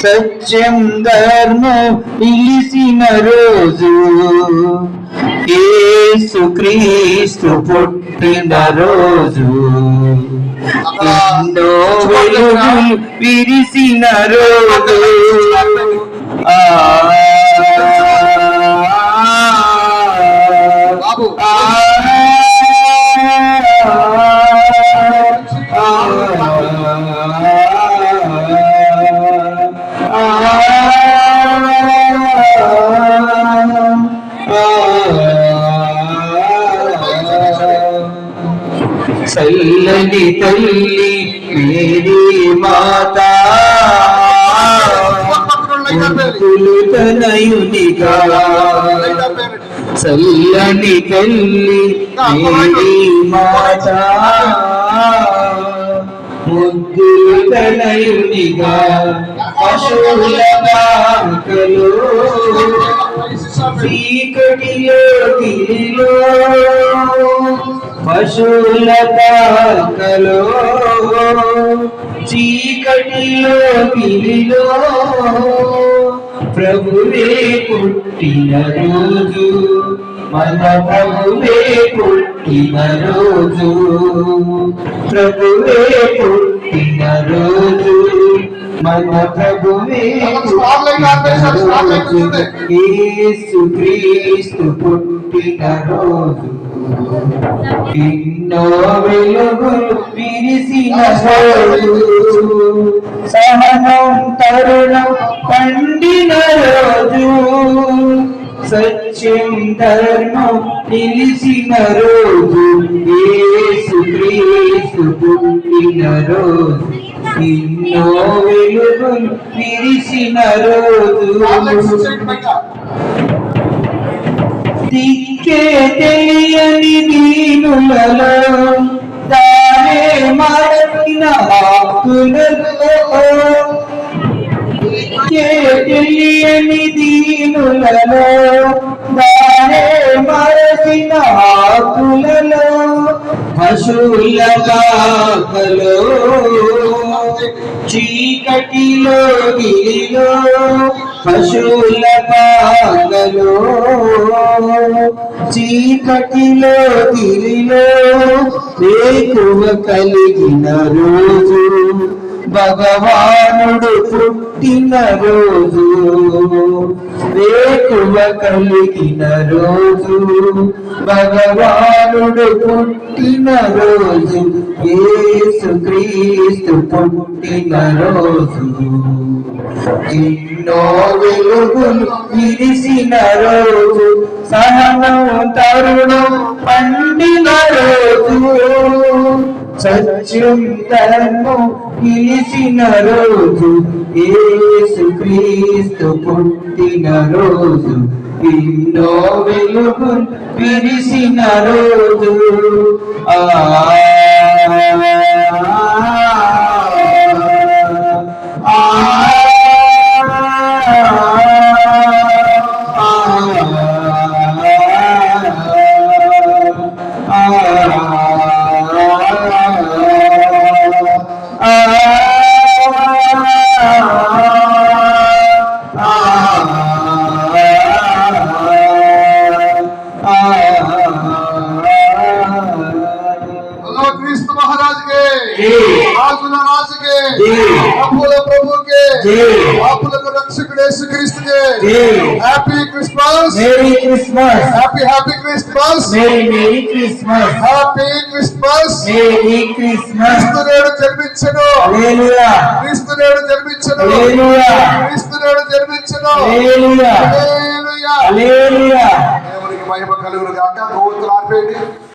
సత్యం ధర్మం నిలిసిన రోజు, యేసుక్రీస్తు పుట్టిన రోజు, ఎన్నో వెలుగులు విరిసిన రోజు. చల్లని తల్లి మేరీ మాతా, తనయునిగా చల్లని తల్లి మేరీ మాతా, ముద్దులు తనయునిగా పశువుల పాకలో చీకటిలో గిరిలో, పశువుల పాకలో చీకటిలో గిరిలో, ప్రభువే పుట్టిన రోజు, మన ప్రభువే పుట్టిన రోజు, ప్రభువే పుట్టిన రోజు, మన ప్రభువే యేసుక్రీస్తు పుట్టిన రోజు, ఎన్నో వెలుగులు విరిసిన రోజు, సహనం తరుణం పండిన రోజు, సత్యం ధర్మం నిలిసిన రోజు, యేసుక్రీస్తు పుట్టిన రోజు, ఎన్నో వెలుగులు విరిసిన రోజు. దిక్కే తెలియని దీనులలో దారే మరచిన ఆకులలో, దిక్కే తెలియని దీనులలో దారే మరచిన ఆకులలో, పశువుల పాకలో చీకటిలో గిరిలో, పశువుల పాకలో చీకటిలో గిరిలో, వేకువ కలిగిన రోజు, భగవానుడు పుట్టిన రోజు, వేకువ కలిగిన రోజు, భగవానుడు పుట్టిన రోజు, యేసుక్రీస్తు పుట్టిన రోజు, ఎన్నో వెలుగులు విరిసిన రోజు, సహనం తరుణం పండిన రోజు, సత్యం ధర్మం నిలిసిన రోజు, యేసుక్రీస్తు పుట్టిన రోజు, ఎన్నో వెలుగులు విరిసిన రోజు. क्रिस्त महाराज के, राज के, प्रभु के, रक्षक यीशु क्रिस्त के, happy Christmas, merry Christmas, happy Christmas, merry Christmas, happy Christmas, merry Christmas. క్రీస్తునేడు జన్మించెను, హల్లెలూయా, క్రీస్తునేడు జన్మించెను, హల్లెలూయా, క్రీస్తునేడు జన్మించెను, హల్లెలూయా, హల్లెలూయా, హల్లెలూయా. దేవునికి మహిమ కలుగును గాక. గోత్రార్పేయండి.